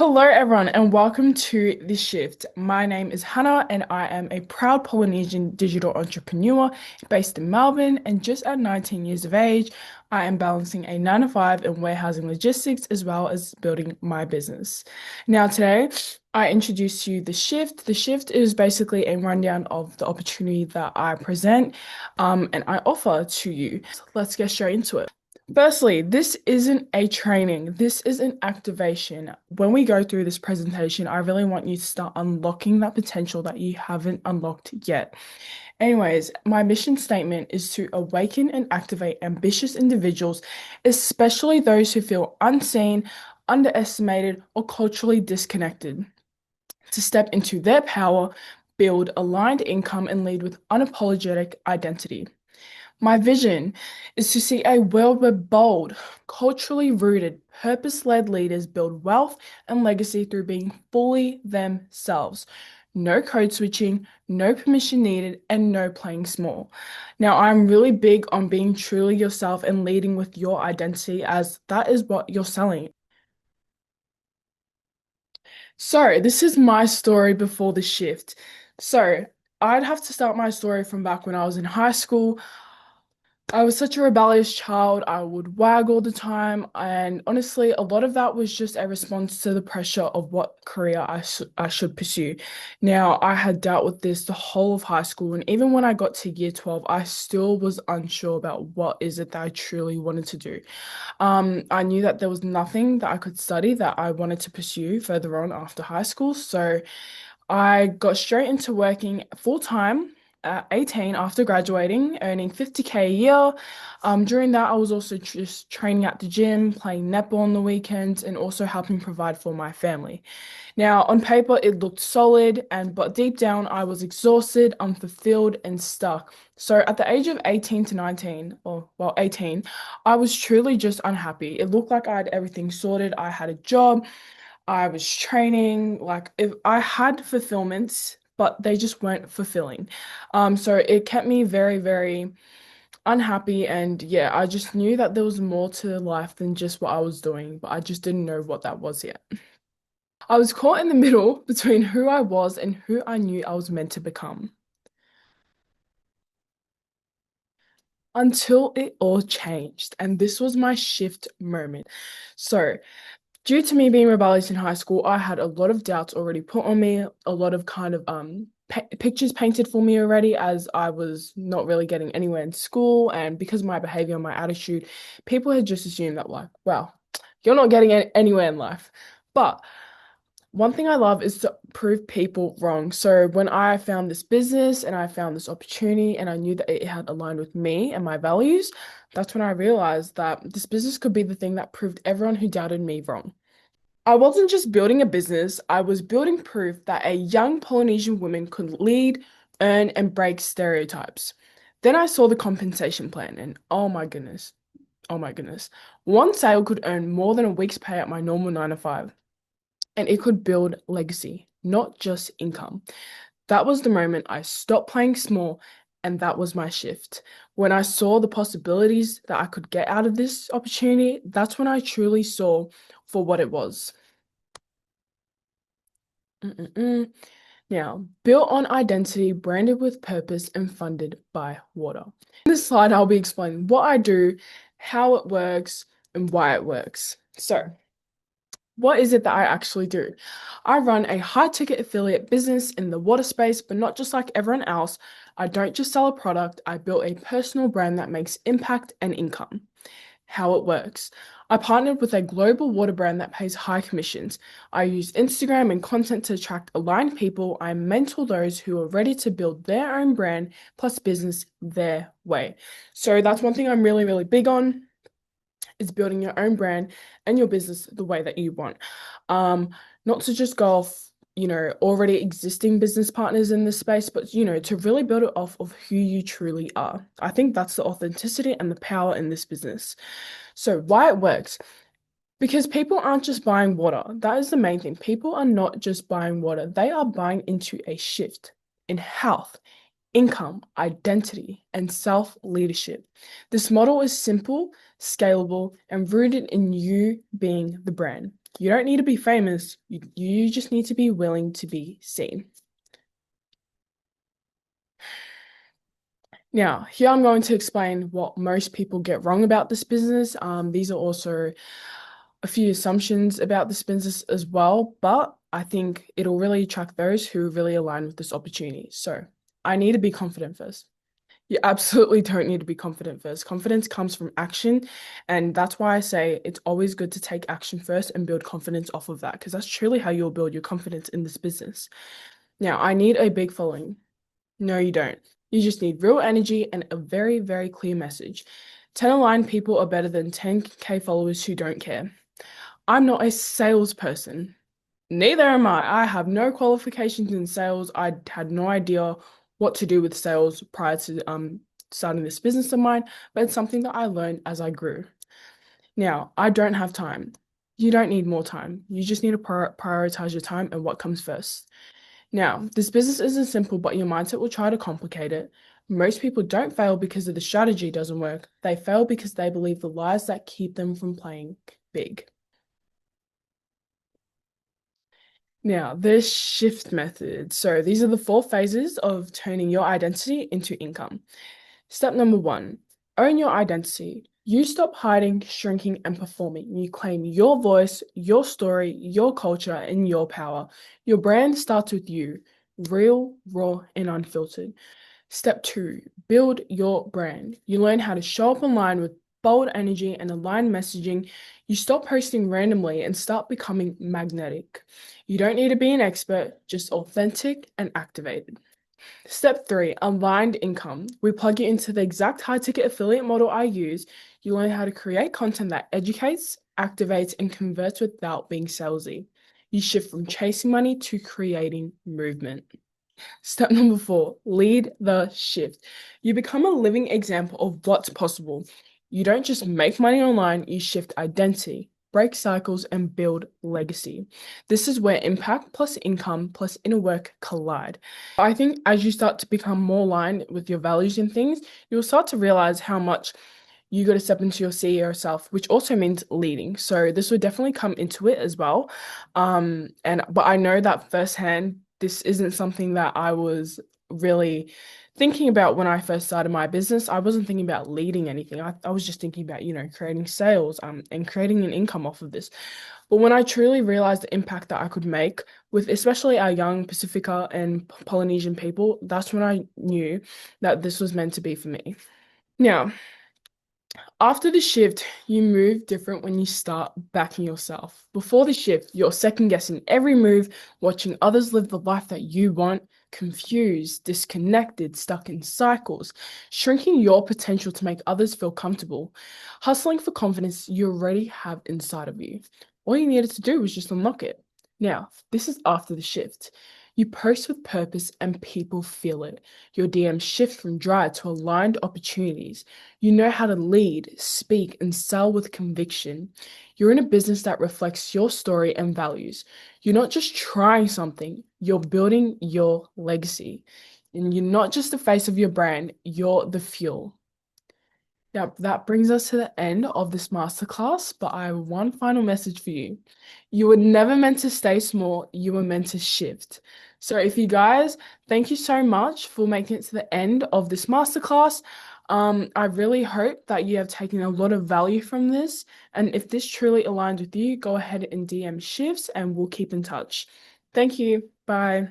Hello, everyone, and welcome to The Shift. My name is Hannah, and I am a proud Polynesian digital entrepreneur based in Melbourne. And just at 19 years of age, I am balancing a 9 to 5 in warehousing logistics as well as building my business. Now, today, I introduce you The Shift. The Shift is basically a rundown of the opportunity that I present and I offer to you. So let's get straight into it. Firstly, this isn't a training, this is an activation. When we go through this presentation, I really want you to start unlocking that potential that you haven't unlocked yet. Anyways, my mission statement is to awaken and activate ambitious individuals, especially those who feel unseen, underestimated, or culturally disconnected, to step into their power, build aligned income, and lead with unapologetic identity. My vision is to see a world where bold, culturally rooted, purpose-led leaders build wealth and legacy through being fully themselves. No code switching, no permission needed, and no playing small. Now, I'm really big on being truly yourself and leading with your identity, as that is what you're selling. So, this is my story before the shift. So, I'd have to start my story from back when I was in high school. I was such a rebellious child. I would wag all the time. And honestly, a lot of that was just a response to the pressure of what career I should pursue. Now, I had dealt with this the whole of high school. And even when I got to year 12, I still was unsure about what is it that I truly wanted to do. I knew that there was nothing that I could study that I wanted to pursue further on after high school. So I got straight into working full time at 18 after graduating, earning 50K a year. During that, I was also just training at the gym, playing netball on the weekends, and also helping provide for my family. Now, on paper, it looked solid, but deep down, I was exhausted, unfulfilled, and stuck. So at the age of 18 to 19, or well, 18, I was truly just unhappy. It looked like I had everything sorted. I had a job. I was training, like if I had fulfillments, but they just weren't fulfilling. So it kept me very, very unhappy. And yeah, I just knew that there was more to life than just what I was doing, but I just didn't know what that was yet. I was caught in the middle between who I was and who I knew I was meant to become. Until it all changed. And this was my shift moment. So due to me being rebellious in high school, I had a lot of doubts already put on me, a lot of kind of pictures painted for me already, as I was not really getting anywhere in school, and because of my behavior and my attitude, people had just assumed that like, wow, you're not getting anywhere in life. But one thing I love is to prove people wrong. So when I found this business and I found this opportunity and I knew that it had aligned with me and my values, that's when I realized that this business could be the thing that proved everyone who doubted me wrong. I wasn't just building a business, I was building proof that a young Polynesian woman could lead, earn, and break stereotypes. Then I saw the compensation plan, and oh my goodness. One sale could earn more than a week's pay at my normal 9 to 5, and it could build legacy, not just income. That was the moment I stopped playing small, and that was my shift. When I saw the possibilities that I could get out of this opportunity, that's when I truly saw for what it was. Mm-mm-mm. Now, built on identity, branded with purpose, and funded by water. In this slide, I'll be explaining what I do, how it works, and why it works. So, what is it that I actually do? I run a high ticket affiliate business in the water space, but not just like everyone else. I don't just sell a product, I built a personal brand that makes impact and income. How it works. I partnered with a global water brand that pays high commissions. I use Instagram and content to attract aligned people. I mentor those who are ready to build their own brand plus business their way. So that's one thing I'm really, really big on is building your own brand and your business the way that you want. Not to just go off, already existing business partners in this space, but, to really build it off of who you truly are. I think that's the authenticity and the power in this business. So, why it works? Because people aren't just buying water. That is the main thing. People are not just buying water, they are buying into a shift in health, income, identity, and self leadership. This model is simple, scalable, and rooted in you being the brand. You don't need to be famous. You just need to be willing to be seen. Now, here I'm going to explain what most people get wrong about this business. These are also a few assumptions about this business as well, but I think it'll really attract those who really align with this opportunity. So I need to be confident first. You absolutely don't need to be confident first. Confidence comes from action. And that's why I say it's always good to take action first and build confidence off of that, because that's truly how you'll build your confidence in this business. Now, I need a big following. No, you don't. You just need real energy and a very, very clear message. 10 aligned people are better than 10K followers who don't care. I'm not a salesperson. Neither am I. I have no qualifications in sales. I had no idea what to do with sales prior to starting this business of mine, but it's something that I learned as I grew. Now, I don't have time. You don't need more time. You just need to prioritize your time and what comes first. Now, this business isn't simple, but your mindset will try to complicate it. Most people don't fail because of the strategy doesn't work. They fail because they believe the lies that keep them from playing big. Now, the shift method. So these are the 4 phases of turning your identity into income. Step number 1, own your identity. You stop hiding, shrinking, and performing. You claim your voice, your story, your culture, and your power. Your brand starts with you, real, raw, and unfiltered. Step 2, build your brand. You learn how to show up online with bold energy and aligned messaging. You stop posting randomly and start becoming magnetic. You don't need to be an expert, just authentic and activated. Step 3, aligned income. We plug you into the exact high ticket affiliate model I use. You learn how to create content that educates, activates, and converts without being salesy. You shift from chasing money to creating movement. Step number 4, lead the shift. You become a living example of what's possible. You don't just make money online, you shift identity, break cycles, and build legacy. This is where impact plus income plus inner work collide. I think as you start to become more aligned with your values and things, you'll start to realize how much you got to step into your CEO self, which also means leading. So this would definitely come into it as well. But I know that firsthand, this isn't something that I was really thinking about when I first started my business. I wasn't thinking about leading anything. I was just thinking about, creating sales, and creating an income off of this. But when I truly realized the impact that I could make with especially our young Pacifica and Polynesian people, that's when I knew that this was meant to be for me. Now, after the shift, you move different when you start backing yourself. Before the shift, you're second guessing every move, watching others live the life that you want, confused, disconnected, stuck in cycles, shrinking your potential to make others feel comfortable, hustling for confidence you already have inside of you. All you needed to do was just unlock it. Now, this is after the shift. You post with purpose and people feel it. Your DMs shift from dry to aligned opportunities. You know how to lead, speak, and sell with conviction. You're in a business that reflects your story and values. You're not just trying something, you're building your legacy. And you're not just the face of your brand, you're the fuel. Now, that brings us to the end of this masterclass, but I have one final message for you. You were never meant to stay small, you were meant to shift. So if you guys, thank you so much for making it to the end of this masterclass. I really hope that you have taken a lot of value from this. And if this truly aligns with you, go ahead and DM Shifts and we'll keep in touch. Thank you. Bye.